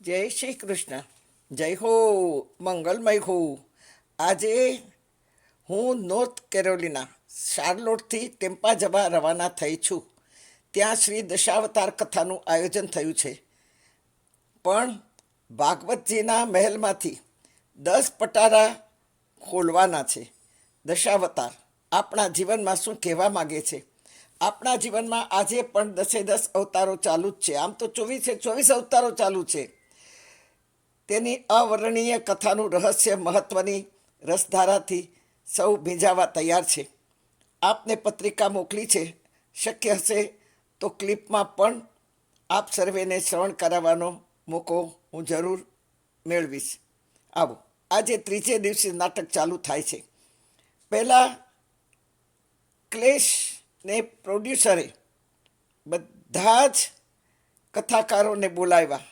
જય શ્રી કૃષ્ણ. જય હો, મંગલમય હો. આજે હું નોર્થ કેરોલિના શાર્લોટથી ટેમ્પા જવા રવાના થઈ છું. ત્યાં શ્રી દશાવતાર કથાનું આયોજન થયું છે. પણ ભાગવતજીના મહેલમાંથી 10 પટારા ખોલવાના છે. દશાવતાર આપણા જીવનમાં શું કહેવા માગે છે? આપણા જીવનમાં આજે પણ 10 અવતારો ચાલુ જ છે. આમ તો 24 અવતારો ચાલુ છે. તેની અવર્ણનીય કથાનું રહસ્ય મહત્વની રસધારાથી સૌ ભીંજાવા તૈયાર છે. આપને પત્રિકા મોકલી છે. શક્ય હશે તો ક્લિપમાં પણ આપ સર્વેને શ્રવણ કરાવવાનો મોકો હું જરૂર મેળવીશ. આવો, આજે ત્રીજે દિવસે નાટક ચાલુ થાય છે. પહેલાં ક્લેશને પ્રોડ્યુસરે બધા જ કથાકારોને બોલાવ્યા.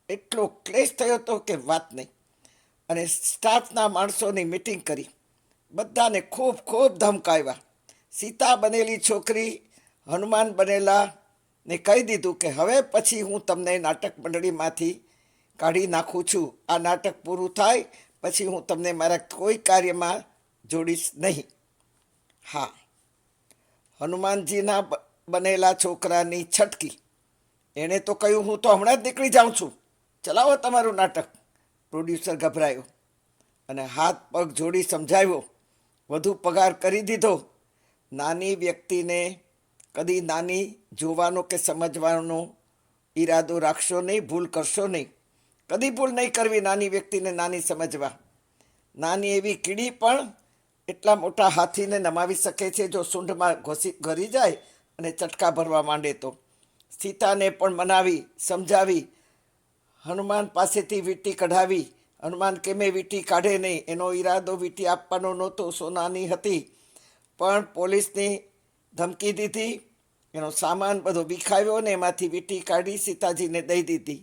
એટલો ક્લેશ થયો હતો કે વાત નહીં. અને સ્ટાફના માણસોની મિટિંગ કરી, બધાને ખૂબ ખૂબ ધમકાવ્યા. સીતા બનેલી છોકરી હનુમાન બનેલા ને કહી દીધું કે હવે પછી હું તમને નાટક મંડળીમાંથી કાઢી નાખું છું. આ નાટક પૂરું થાય પછી હું તમને મારા કોઈ કાર્યમાં જોડીશ નહીં. હા, હનુમાનજીના બનેલા છોકરાની છટકી. એણે તો કહ્યું હું તો હમણાં જ નીકળી જાઉં છું, ચલાવો તમારું નાટક. પ્રોડ્યુસર ગભરાયો અને હાથ પગ જોડી સમજાવ્યો, વધુ પગાર કરી દીધો. નાની વ્યક્તિને કદી નાની જોવાનો કે સમજવાનો ઈરાદો રાખશો નહીં, ભૂલ કરશો નહીં. કદી ભૂલ નહીં કરવી નાની વ્યક્તિને નાની સમજવા. નાની એવી કીડી પણ એટલા મોટા હાથીને નમાવી શકે છે જો સૂંઢમાં ઘરી જાય અને ચટકા ભરવા માંડે તો. સીતાને પણ મનાવી, સમજાવી, હનુમાન પાસેથી વીંટી કઢાવી. હનુમાન કેમે વીંટી કાઢે નહીં, એનો ઈરાદો વીંટી આપવાનો નહોતો, સોનાની હતી. પણ પોલીસની ધમકી દીધી, એનો સામાન બધો વિખાવ્યો ને એમાંથી વીંટી કાઢી સીતાજીને દઈ દીધી.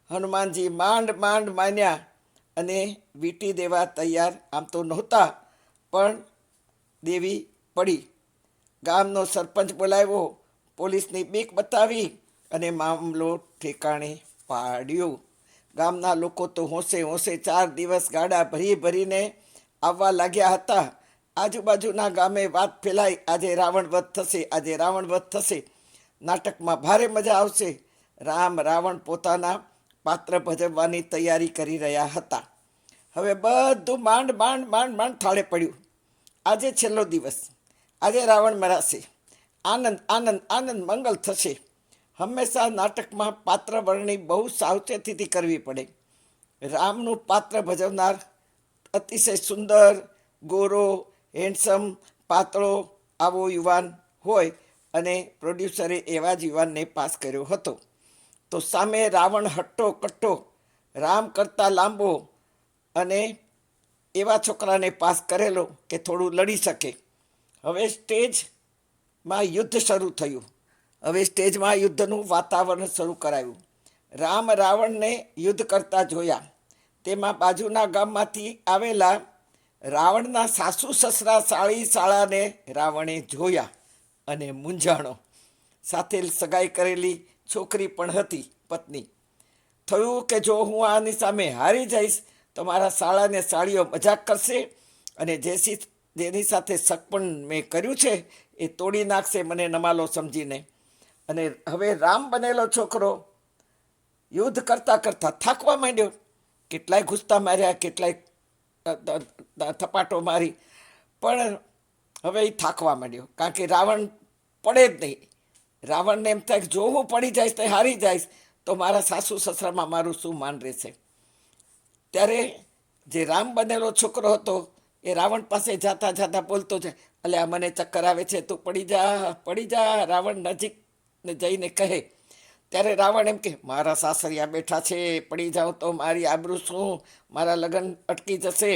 હનુમાનજી માંડ માંડ માન્યા અને વીંટી દેવા તૈયાર આમ તો નહોતા, પણ દેવી પડી. ગામનો સરપંચ બોલાવ્યો, પોલીસની બીક બતાવી અને મામલો ઠેકાણે પાડ્યો. ગામના લોકો તો હોંશે હોંશે 4 દિવસ ગાડા ભરી ભરીને આવવા લાગ્યા હતા. આજુબાજુના ગામે વાત ફેલાઈ, આજે રાવણ વધ થશે, આજે રાવણ વધ થશે, નાટકમાં ભારે મજા આવશે. રામ રાવણ પોતાના પાત્ર ભજવવાની તૈયારી કરી રહ્યા હતા. હવે બધું માંડ માંડ માંડ માંડ થાળે પડ્યું. આજે છેલ્લો દિવસ, આજે રાવણ મરાશે, આનંદ આનંદ આનંદ મંગલ થશે. હંમેશા નાટકમાં પાત્ર વર્ણની બહુ સાવચેતીથી કરવી પડે. રામનું પાત્ર ભજવનાર અતિશય સુંદર, ગોરો, હેન્ડસમ, પાતળો આવો યુવાન હોય અને પ્રોડ્યુસરે એવા જ યુવાનને પાસ કર્યો હતો. તો સામે રાવણ હટ્ટો કટ્ટો, રામ કરતાં લાંબો અને એવા છોકરાને પાસ કરેલો કે થોડું લડી શકે. હવે સ્ટેજમાં યુદ્ધ શરૂ થયું. હવે સ્ટેજમાં યુદ્ધનું વાતાવરણ શરૂ કરાયું. રામ રાવણને યુદ્ધ કરતા જોયા. તેમાં બાજુના ગામમાંથી આવેલા રાવણના સાસુ સસરા સાળી સાળાને રાવણે જોયા અને મૂંઝાણો. સાથે સગાઈ કરેલી છોકરી પણ હતી, પત્ની. થયું કે જો હું આની સામે હારી જઈશ તો મારા સાળાને સાળીઓ મજાક કરશે અને જેની સાથે સગપણ મેં કર્યું છે એ તોડી નાખશે મને નમાલો સમજીને. અને હવે રામ બનેલો છોકરો યુદ્ધ કરતાં કરતાં થાકવા માંડ્યો. કેટલાય ઘૂસતા માર્યા, કેટલાય થપાટો મારી, પણ હવે એ થાકવા માંડ્યો. કારણ કે રાવણ પડે જ નહીં. રાવણને એમ થાય કે જો હું પડી જઈશ તો હારી જઈશ તો મારા સાસુ સસરામાં મારું શું માન રહેશે. ત્યારે જે રામ બનેલો છોકરો હતો એ રાવણ પાસે જાતા જાતા બોલતો છે, અલ્યા મને ચક્કર આવે છે, તું પડી જા પડી જા. રાવણ નજીક જઈને કહે ત્યારે રાવણ એમ કે મારા સાસરિયા બેઠા છે, પડી જાઉં તો મારી આબરૂ શું, મારા લગ્ન અટકી જશે.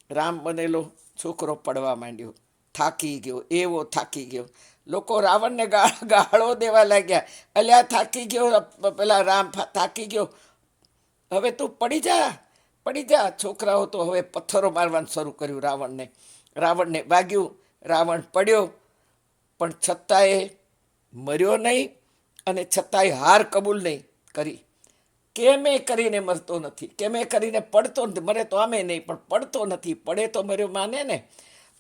રામ બનેલો છોકરો પડવા માંડ્યો, થાકી ગયો, એવો થાકી ગયો. લોકો રાવણને ગાળો દેવા લાગ્યા, અલ્યા થાકી ગયો, પેલા રામ થાકી ગયો, હવે તું પડી જા પડી જા. છોકરાઓ તો હવે પથ્થરો મારવાનું શરૂ કર્યું રાવણને. રાવણને વાગ્યું, રાવણ પડ્યો, પણ છતાંય મર્યો નહીં અને છતાંય હાર કબૂલ નહીં કરી. કેમે કરીને મરતો નથી, કેમે કરીને પડતો નથી, મરે તો આમે નહીં પણ પડતો નથી, પડે તો મર્યો માને ને.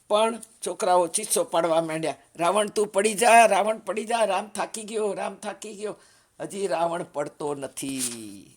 પણ છોકરાઓ ચીસો પાડવા માંડ્યા, રાવણ તું પડી જા, રાવણ પડી જા, રામ થાકી ગયો, રામ થાકી ગયો. હજી રાવણ પડતો નથી.